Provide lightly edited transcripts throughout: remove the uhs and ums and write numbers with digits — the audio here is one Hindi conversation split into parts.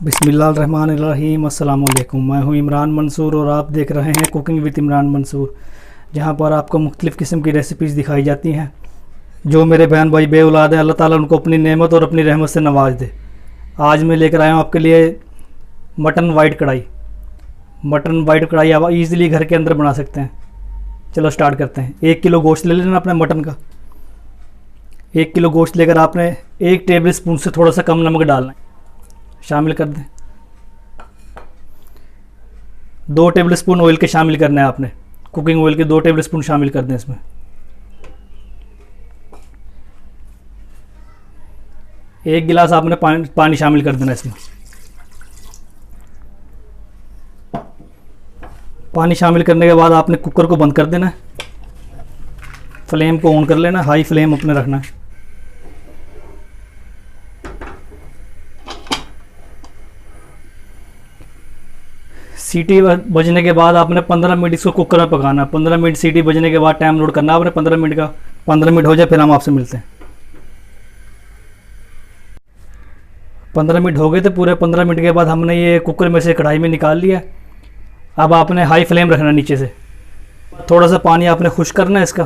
बिस्मिल्लाहिर्रहमानिर्रहीम। अस्सलाम वालेकुम। मैं हूं इमरान मंसूर और आप देख रहे हैं कुकिंग विद इमरान मंसूर, जहां पर आपको मुख्तलिफ़ किस्म की रेसिपीज़ दिखाई जाती हैं। जो मेरे बहन भाई बे औलाद हैं, अल्लाह ताला उनको अपनी नेमत और अपनी रहमत से नवाज दे। आज मैं लेकर आया हूँ आपके लिए मटन वाइट कढ़ाई। मटन वाइट कढ़ाई आप ईज़िली घर के अंदर बना सकते हैं। चलो स्टार्ट करते हैं। 1 किलो गोश्त ले लेना अपने मटन का। 1 किलो गोश्त लेकर आपने 1 टेबल स्पून से थोड़ा सा कम नमक डालना है, शामिल कर दें। 2 टेबल स्पून ऑयल के शामिल करना है आपने, कुकिंग ऑयल के 2 टेबल स्पून शामिल कर दें इसमें। एक गिलास आपने पानी शामिल कर देना इसमें। पानी शामिल करने के बाद आपने कुकर को बंद कर देना है। फ्लेम को ऑन कर लेना, हाई फ्लेम अपने रखना है। सीटी बजने के बाद आपने 15 मिनट इसको कुकर में पकाना है। 15 मिनट सीटी बजने के बाद टाइम नोट करना आपने 15 मिनट का। 15 मिनट हो जाए फिर हम आपसे मिलते हैं। 15 मिनट हो गए थे पूरे। 15 मिनट के बाद हमने ये कुकर में से कढ़ाई में निकाल लिया। अब आपने हाई फ्लेम रखना नीचे से। थोड़ा सा पानी आपने खुश्क करना है इसका।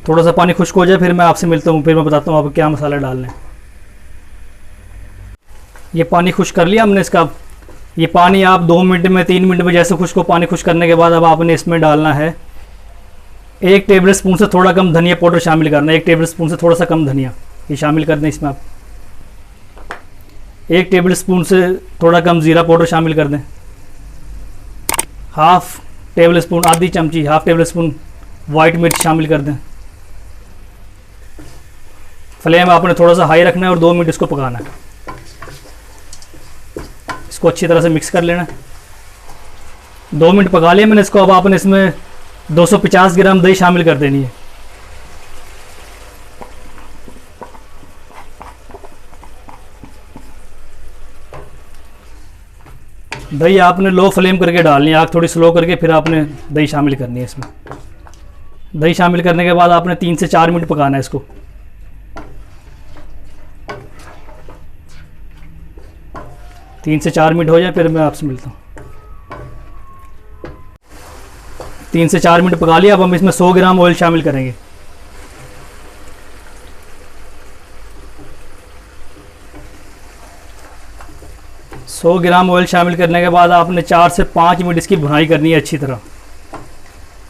थोड़ा सा पानी खुश्क हो जाए फिर मैं आपसे मिलता हूँ, फिर मैं बताता हूँ आपको क्या मसाला डालना है। ये पानी खुश्क कर लिया हमने इसका। ये पानी आप 2 मिनट में 3 मिनट में जैसे खुश्क हो, पानी खुश्क करने के बाद अब आपने इसमें डालना है 1 टेबल स्पून से थोड़ा कम धनिया पाउडर शामिल करना है। 1 टेबल स्पून से थोड़ा सा कम धनिया ये शामिल कर दें इसमें आप। 1 टेबल स्पून से थोड़ा कम ज़ीरा पाउडर शामिल कर दें। हाफ टेबल स्पून, आधी चमची, हाफ टेबल स्पून वाइट मिर्च शामिल कर दें। फ्लेम आपने थोड़ा सा हाई रखना है और 2 मिनट इसको पकाना है। इसको अच्छी तरह से मिक्स कर लेना। 2 मिनट पका लिया मैंने इसको। अब आपने इसमें 250 ग्राम दही शामिल कर देनी है। दही आपने लो फ्लेम करके डालनी है, आग थोड़ी स्लो करके फिर आपने दही शामिल करनी है इसमें। दही शामिल करने के बाद आपने 3 से 4 मिनट पकाना है इसको। 3 से 4 मिनट हो जाए फिर मैं आपसे मिलता हूँ। 3 से 4 मिनट पका लिया। अब हम इसमें 100 ग्राम ऑयल शामिल करेंगे। सौ ग्राम ऑयल शामिल करने के बाद आपने 4 से 5 मिनट इसकी भुनाई करनी है अच्छी तरह।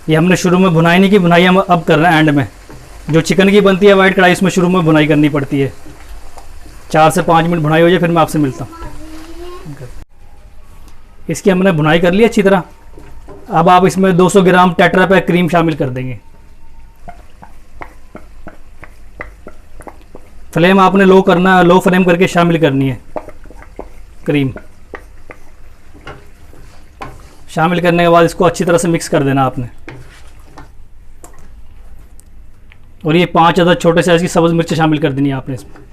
ये हमने शुरू में भुनाई नहीं की, भुनाई हम अब कर रहे हैं एंड में। जो चिकन की बनती है वाइट कढ़ाई, उसमें शुरू में भुनाई करनी पड़ती है। 4 से 5 मिनट भुनाई हो जाए फिर मैं आपसे मिलता हूँ। इसकी हमने भुनाई कर ली अच्छी तरह। अब आप इसमें 200 ग्राम टेट्रा पैक क्रीम शामिल कर देंगे। फ्लेम आपने लो करना है, लो फ्लेम करके शामिल करनी है क्रीम। शामिल करने के बाद इसको अच्छी तरह से मिक्स कर देना आपने। और ये 5 अदद छोटे साइज की सब्ज़ मिर्च शामिल कर देनी है आपने इसमें।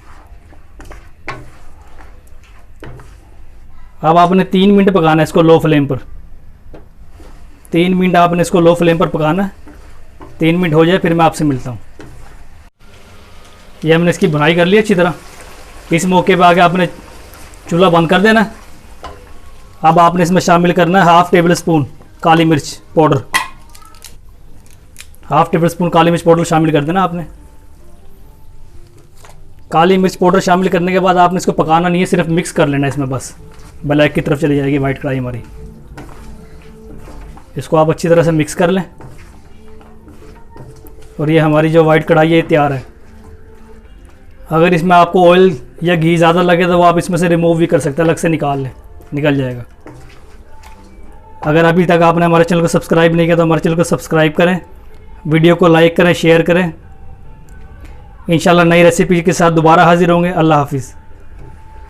अब आपने 3 मिनट पकाना है इसको लो फ्लेम पर। 3 मिनट आपने इसको लो फ्लेम पर पकाना है। 3 मिनट हो जाए फिर मैं आपसे मिलता हूँ। ये हमने इसकी भुनाई कर ली अच्छी तरह। इस मौके पे आके आपने चूल्हा बंद कर देना। अब आपने इसमें शामिल करना है हाफ टेबल स्पून काली मिर्च पाउडर। हाफ टेबल स्पून काली मिर्च पाउडर शामिल कर देना आपने। काली मिर्च पाउडर शामिल करने के बाद आपने इसको पकाना नहीं है, सिर्फ मिक्स कर लेना इसमें बस। ब्लैक की तरफ चली जाएगी वाइट कढ़ाई हमारी। इसको आप अच्छी तरह से मिक्स कर लें और ये हमारी जो वाइट कढ़ाई है तैयार है। अगर इसमें आपको ऑयल या घी ज़्यादा लगे तो वो आप इसमें से रिमूव भी कर सकते हैं, अलग से निकाल लें, निकल जाएगा। अगर अभी तक आपने हमारे चैनल को सब्सक्राइब नहीं किया तो हमारे चैनल को सब्सक्राइब करें, वीडियो को लाइक करें, शेयर करें। इंशाल्लाह नई रेसिपी के साथ दोबारा हाजिर होंगे। अल्लाह हाफिज़।